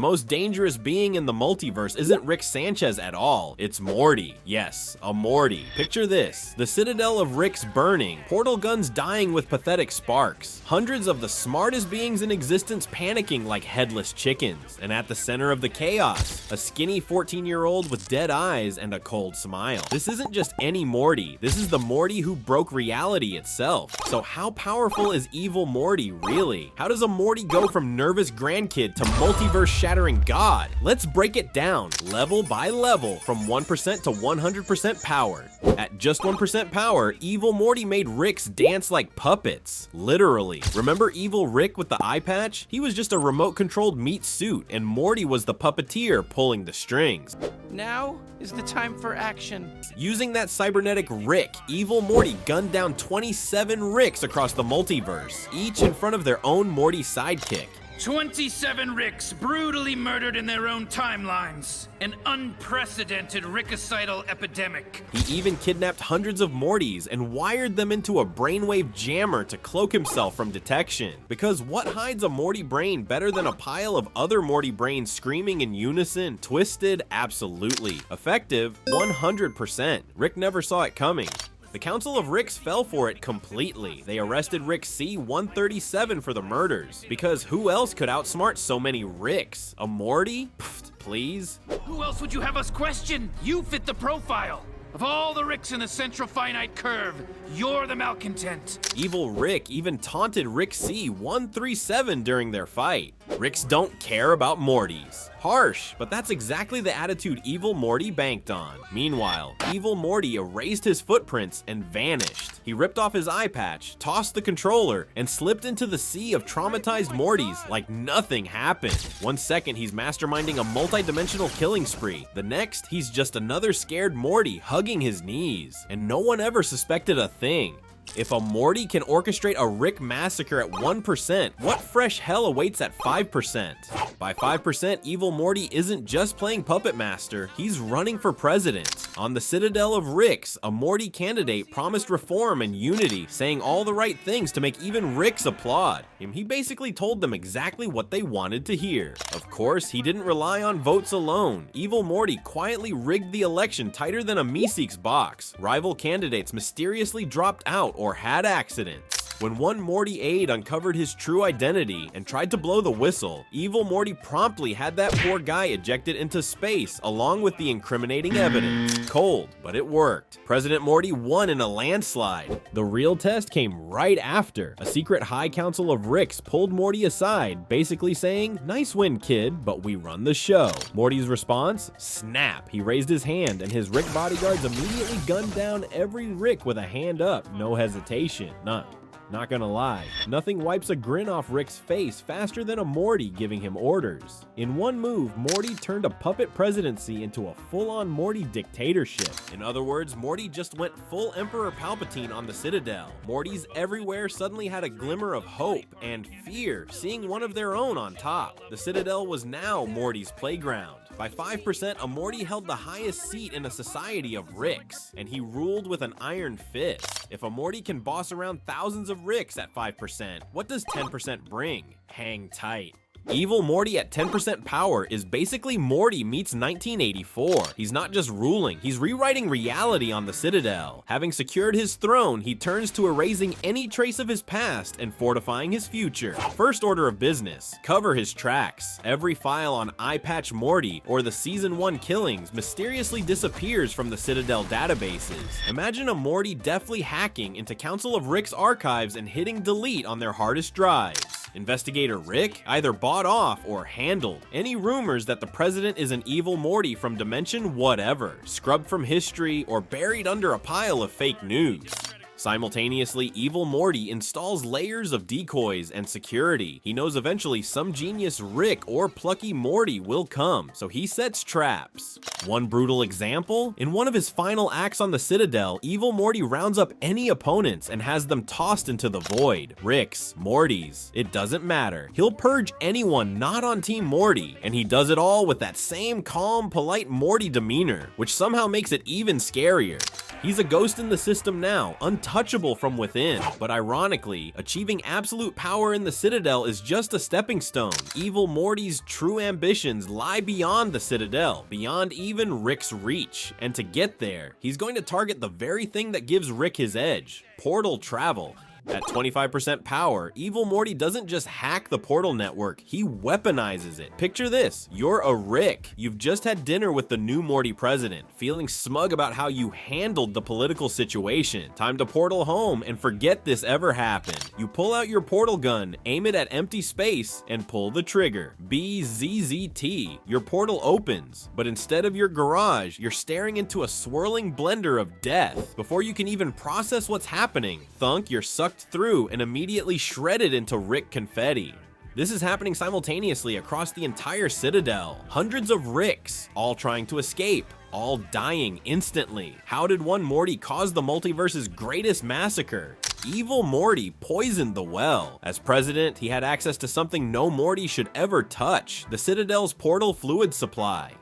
most dangerous being in the multiverse isn't Rick Sanchez at all, it's Morty. Yes, a Morty. Picture this, the Citadel of Rick's burning, portal guns dying with pathetic sparks, hundreds of the smartest beings in existence panicking like headless chickens, and at the center of the chaos, a skinny 14-year-old with dead eyes and a cold smile. This isn't just any Morty, this is the Morty who broke reality itself. So how powerful is Evil Morty really? How does a Morty go from nervous grandkid to multiverse-shattering god? Let's break it down, level by level, from 1% to 100% power. At just 1% power, Evil Morty made Ricks dance like puppets. Literally. Remember Evil Rick with the eye patch? He was just a remote-controlled meat suit, and Morty was the puppeteer pulling the strings. Now is the time for action. Using that cybernetic Rick, Evil Morty gunned down 27 Ricks across the multiverse, each in front of their own Morty sidekick. 27 Ricks brutally murdered in their own timelines. An unprecedented rickocidal epidemic. He even kidnapped hundreds of Mortys and wired them into a brainwave jammer to cloak himself from detection. Because what hides a Morty brain better than a pile of other Morty brains screaming in unison? Twisted? Absolutely. Effective? 100%. Rick never saw it coming. The Council of Ricks fell for it completely. They arrested Rick C-137 for the murders, because who else could outsmart so many Ricks? A Morty? Pfft, please? Who else would you have us question? You fit the profile. Of all the Ricks in the Central Finite Curve, you're the malcontent. Evil Rick even taunted Rick C-137 during their fight. Ricks don't care about Mortys. Harsh, but that's exactly the attitude Evil Morty banked on. Meanwhile, Evil Morty erased his footprints and vanished. He ripped off his eye patch, tossed the controller, and slipped into the sea of traumatized Mortys like nothing happened. 1 second, he's masterminding a multi-dimensional killing spree. The next, he's just another scared Morty hugging his knees. And no one ever suspected a thing. If a Morty can orchestrate a Rick massacre at 1%, what fresh hell awaits at 5%? By 5%, Evil Morty isn't just playing Puppet Master, he's running for president. On the Citadel of Ricks, a Morty candidate promised reform and unity, saying all the right things to make even Ricks applaud. He basically told them exactly what they wanted to hear. Of course, he didn't rely on votes alone. Evil Morty quietly rigged the election tighter than a Meeseeks box. Rival candidates mysteriously dropped out or had accidents. When one Morty aide uncovered his true identity and tried to blow the whistle, Evil Morty promptly had that poor guy ejected into space along with the incriminating evidence. Cold, but it worked. President Morty won in a landslide. The real test came right after. A secret high council of Ricks pulled Morty aside, basically saying, "Nice win, kid, but we run the show." Morty's response? Snap. He raised his hand and his Rick bodyguards immediately gunned down every Rick with a hand up. No hesitation. None. Not gonna lie, nothing wipes a grin off Rick's face faster than a Morty giving him orders. In one move, Morty turned a puppet presidency into a full-on Morty dictatorship. In other words, Morty just went full Emperor Palpatine on the Citadel. Mortys everywhere suddenly had a glimmer of hope and fear, seeing one of their own on top. The Citadel was now Morty's playground. By 5%, a Morty held the highest seat in a society of Ricks, and he ruled with an iron fist. If a Morty can boss around thousands of Ricks at 5%, what does 10% bring? Hang tight. Evil Morty at 10% power is basically Morty meets 1984. He's not just ruling, he's rewriting reality on the Citadel. Having secured his throne, he turns to erasing any trace of his past and fortifying his future. First order of business, cover his tracks. Every file on Eye Patch Morty or the Season 1 killings mysteriously disappears from the Citadel databases. Imagine a Morty deftly hacking into Council of Rick's archives and hitting delete on their hardest drives. Investigator Rick either bought off or handled any rumors that the president is an evil Morty from dimension whatever, scrubbed from history, or buried under a pile of fake news. Simultaneously, Evil Morty installs layers of decoys and security. He knows eventually some genius Rick or plucky Morty will come, so he sets traps. One brutal example? In one of his final acts on the Citadel, Evil Morty rounds up any opponents and has them tossed into the void. Ricks, Mortys, it doesn't matter. He'll purge anyone not on Team Morty, and he does it all with that same calm, polite Morty demeanor, which somehow makes it even scarier. He's a ghost in the system now, untouchable untouchable from within. But ironically, achieving absolute power in the Citadel is just a stepping stone. Evil Morty's true ambitions lie beyond the Citadel, beyond even Rick's reach. And to get there, he's going to target the very thing that gives Rick his edge: portal travel. At 25% power, Evil Morty doesn't just hack the portal network, he weaponizes it. Picture this: you're a Rick. You've just had dinner with the new Morty president, feeling smug about how you handled the political situation. Time to portal home and forget this ever happened. You pull out your portal gun, aim it at empty space, and pull the trigger. BZZT. Your portal opens, but instead of your garage, you're staring into a swirling blender of death. Before you can even process what's happening, thunk, you're sucked through and immediately shredded into Rick confetti. This is happening simultaneously across the entire Citadel. Hundreds of Ricks, all trying to escape, all dying instantly. How did one Morty cause the multiverse's greatest massacre? Evil Morty poisoned the well. As president, he had access to something no Morty should ever touch: the Citadel's portal fluid supply.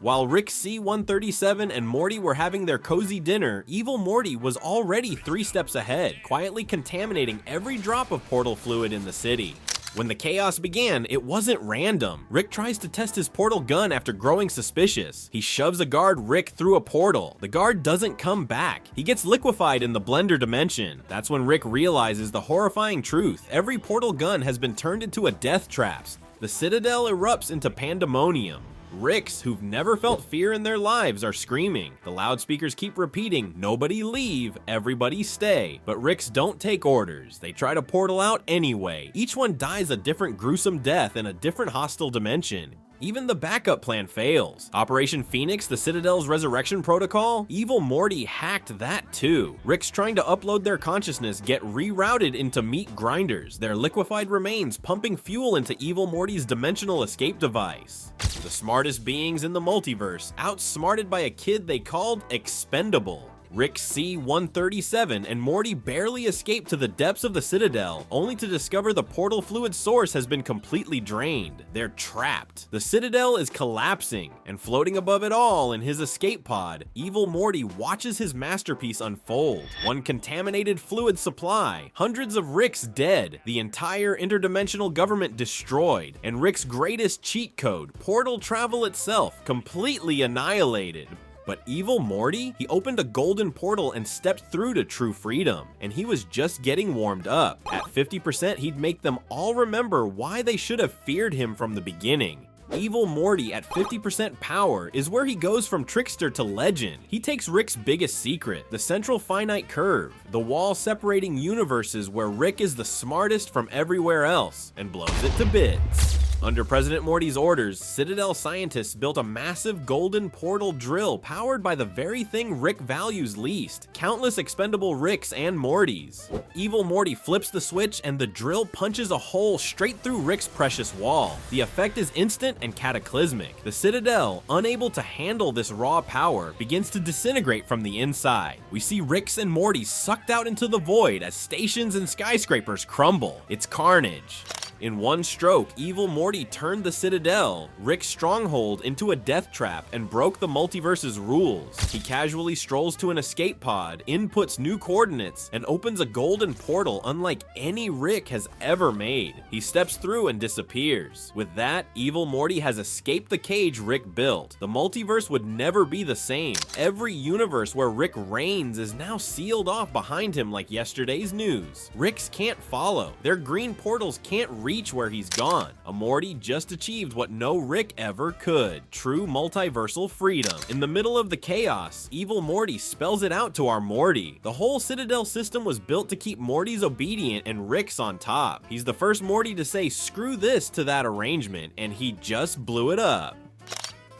While Rick C-137 and Morty were having their cozy dinner, Evil Morty was already 3 steps ahead, quietly contaminating every drop of portal fluid in the city. When the chaos began, it wasn't random. Rick tries to test his portal gun after growing suspicious. He shoves a guard Rick through a portal. The guard doesn't come back. He gets liquefied in the blender dimension. That's when Rick realizes the horrifying truth: every portal gun has been turned into a death trap. The Citadel erupts into pandemonium. Ricks who've never felt fear in their lives are screaming. The loudspeakers keep repeating, "Nobody leave, everybody stay." But Ricks don't take orders. They try to portal out anyway. Each one dies a different gruesome death in a different hostile dimension. Even the backup plan fails. Operation Phoenix, the Citadel's resurrection protocol? Evil Morty hacked that too. Ricks trying to upload their consciousness get rerouted into meat grinders, their liquefied remains pumping fuel into Evil Morty's dimensional escape device. The smartest beings in the multiverse, outsmarted by a kid they called expendable. Rick C-137 and Morty barely escape to the depths of the Citadel, only to discover the portal fluid source has been completely drained. They're trapped. The Citadel is collapsing, and floating above it all in his escape pod, Evil Morty watches his masterpiece unfold. One contaminated fluid supply, hundreds of Ricks dead, the entire interdimensional government destroyed, and Rick's greatest cheat code, portal travel itself, completely annihilated. But Evil Morty? He opened a golden portal and stepped through to true freedom, and he was just getting warmed up. At 50%, he'd make them all remember why they should have feared him from the beginning. Evil Morty at 50% power is where he goes from trickster to legend. He takes Rick's biggest secret, the Central Finite Curve, the wall separating universes where Rick is the smartest from everywhere else, and blows it to bits. Under President Morty's orders, Citadel scientists built a massive golden portal drill powered by the very thing Rick values least: countless expendable Ricks and Mortys. Evil Morty flips the switch and the drill punches a hole straight through Rick's precious wall. The effect is instant and cataclysmic. The Citadel, unable to handle this raw power, begins to disintegrate from the inside. We see Ricks and Mortys sucked out into the void as stations and skyscrapers crumble. It's carnage. In one stroke, Evil Morty turned the Citadel, Rick's stronghold, into a death trap and broke the multiverse's rules. He casually strolls to an escape pod, inputs new coordinates, and opens a golden portal unlike any Rick has ever made. He steps through and disappears. With that, Evil Morty has escaped the cage Rick built. The multiverse would never be the same. Every universe where Rick reigns is now sealed off behind him like yesterday's news. Ricks can't follow. Their green portals can't reach where he's gone. A Morty just achieved what no Rick ever could: true multiversal freedom. In the middle of the chaos, Evil Morty spells it out to our Morty. The whole Citadel system was built to keep Mortys obedient and Ricks on top. He's the first Morty to say screw this to that arrangement, and he just blew it up.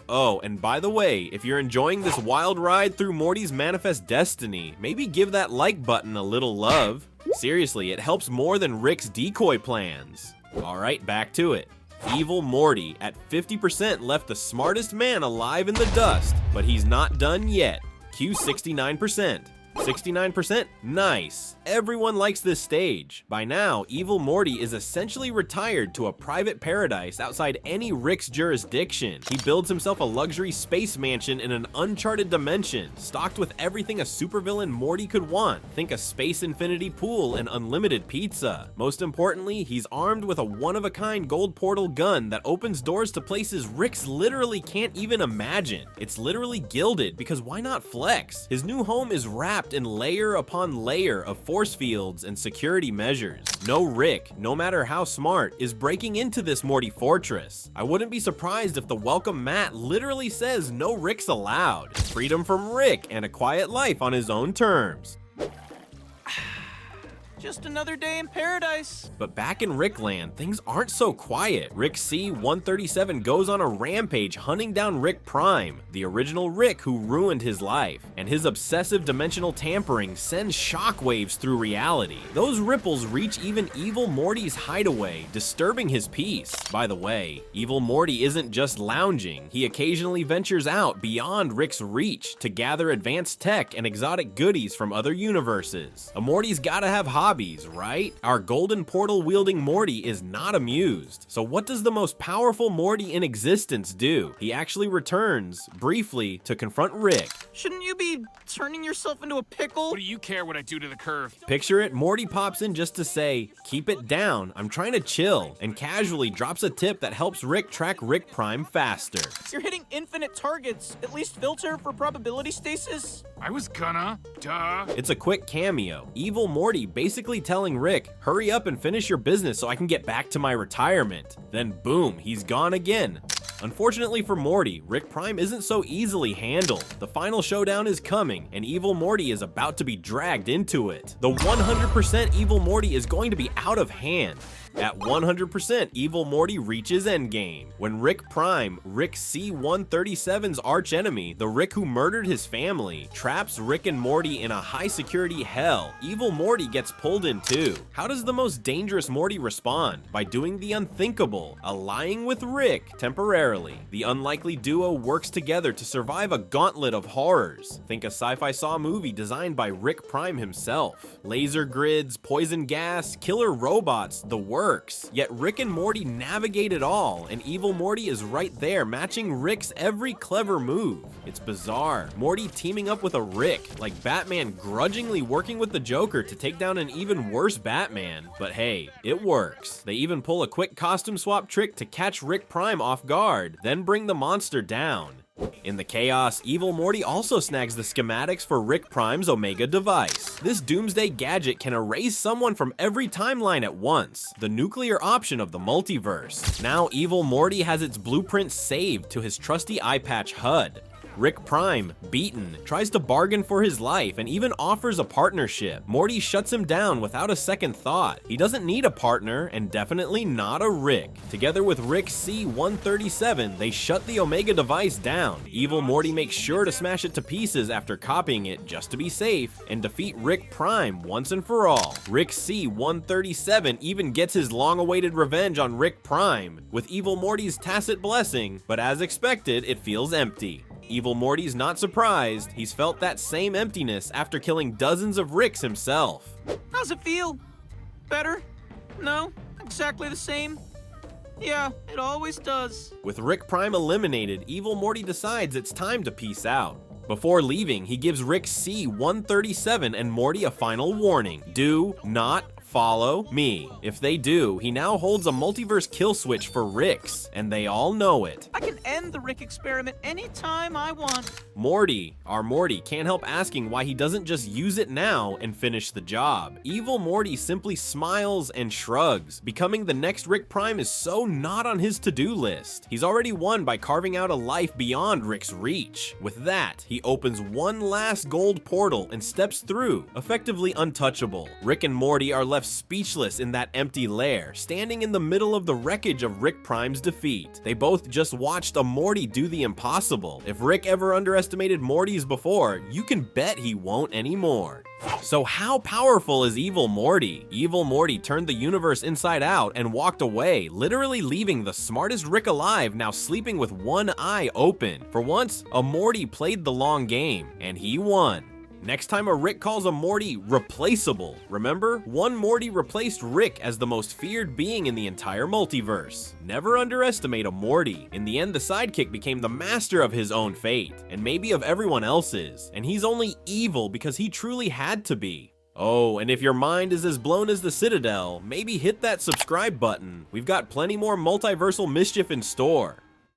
Oh, and by the way, if you're enjoying this wild ride through Morty's manifest destiny, maybe give that like button a little love. Seriously, it helps more than Rick's decoy plans. Alright, back to it. Evil Morty at 50% left the smartest man alive in the dust, but he's not done yet. Q 69%. 69%, nice. Everyone likes this stage. By now, Evil Morty is essentially retired to a private paradise outside any Rick's jurisdiction. He builds himself a luxury space mansion in an uncharted dimension, stocked with everything a supervillain Morty could want. Think a space infinity pool and unlimited pizza. Most importantly, he's armed with a one-of-a-kind gold portal gun that opens doors to places Rick's literally can't even imagine. It's literally gilded, because why not flex? His new home is wrapped in layer upon layer of force fields and security measures. No Rick, no matter how smart, is breaking into this Morty fortress. I wouldn't be surprised if the welcome mat literally says no Ricks allowed. Freedom from Rick and a quiet life on his own terms. Just another day in paradise. But back in Rickland, things aren't so quiet. Rick C-137 goes on a rampage hunting down Rick Prime, the original Rick who ruined his life, and his obsessive dimensional tampering sends shockwaves through reality. Those ripples reach even Evil Morty's hideaway, disturbing his peace. By the way, Evil Morty isn't just lounging. He occasionally ventures out beyond Rick's reach to gather advanced tech and exotic goodies from other universes. A Morty's gotta have hobbies, right? Our golden portal wielding Morty is not amused. So what does the most powerful Morty in existence do? He actually returns, briefly, to confront Rick. Shouldn't you be turning yourself into a pickle? What do you care what I do to the curve? Picture it, Morty pops in just to say, "Keep it down, I'm trying to chill," and casually drops a tip that helps Rick track Rick Prime faster. You're hitting infinite targets. At least filter for probability stasis. I was gonna. Duh. It's a quick cameo. Evil Morty basically telling Rick, "Hurry up and finish your business so I can get back to my retirement." Then boom, he's gone again. Unfortunately for Morty, Rick Prime isn't so easily handled. The final showdown is coming, and Evil Morty is about to be dragged into it. The 100% Evil Morty is going to be out of hand. At 100%, Evil Morty reaches endgame. When Rick Prime, Rick C-137's archenemy, the Rick who murdered his family, traps Rick and Morty in a high-security hell, Evil Morty gets pulled in too. How does the most dangerous Morty respond? By doing the unthinkable, allying with Rick temporarily. The unlikely duo works together to survive a gauntlet of horrors. Think a sci-fi Saw movie designed by Rick Prime himself. Laser grids, poison gas, killer robots, the works. Yet Rick and Morty navigate it all, and Evil Morty is right there, matching Rick's every clever move. It's bizarre. Morty teaming up with a Rick, like Batman grudgingly working with the Joker to take down an even worse Batman. But hey, it works. They even pull a quick costume swap trick to catch Rick Prime off guard, then bring the monster down. In the chaos, Evil Morty also snags the schematics for Rick Prime's Omega device. This doomsday gadget can erase someone from every timeline at once, the nuclear option of the multiverse. Now Evil Morty has its blueprint saved to his trusty eye patch HUD. Rick Prime, beaten, tries to bargain for his life and even offers a partnership. Morty shuts him down without a second thought. He doesn't need a partner, and definitely not a Rick. Together with Rick C-137, they shut the Omega device down. Evil Morty makes sure to smash it to pieces after copying it just to be safe, and defeat Rick Prime once and for all. Rick C-137 even gets his long-awaited revenge on Rick Prime, with Evil Morty's tacit blessing, but as expected, it feels empty. Evil Morty's not surprised. He's felt that same emptiness after killing dozens of Ricks himself. How's it feel? Better? No? Exactly the same? Yeah, it always does. With Rick Prime eliminated, Evil Morty decides it's time to peace out. Before leaving, he gives Rick C-137 and Morty a final warning. Do not follow me. If they do, he now holds a multiverse kill switch for Ricks, and they all know it. I can end the Rick experiment anytime I want. Morty, our Morty, can't help asking why he doesn't just use it now and finish the job. Evil Morty simply smiles and shrugs. Becoming the next Rick Prime is so not on his to-do list. He's already won by carving out a life beyond Rick's reach. With that, he opens one last gold portal and steps through, effectively untouchable. Rick and Morty are left speechless in that empty lair, standing in the middle of the wreckage of Rick Prime's defeat. They both just watched a Morty do the impossible. If Rick ever underestimated Mortys before, you can bet he won't anymore. So how powerful is Evil Morty? Evil Morty turned the universe inside out and walked away, literally leaving the smartest Rick alive now sleeping with one eye open. For once, a Morty played the long game, and he won. Next time a Rick calls a Morty replaceable. Remember, one Morty replaced Rick as the most feared being in the entire multiverse. Never underestimate a Morty. In the end, the sidekick became the master of his own fate, and maybe of everyone else's, and he's only evil because he truly had to be. Oh, and if your mind is as blown as the Citadel, maybe hit that subscribe button. We've got plenty more multiversal mischief in store.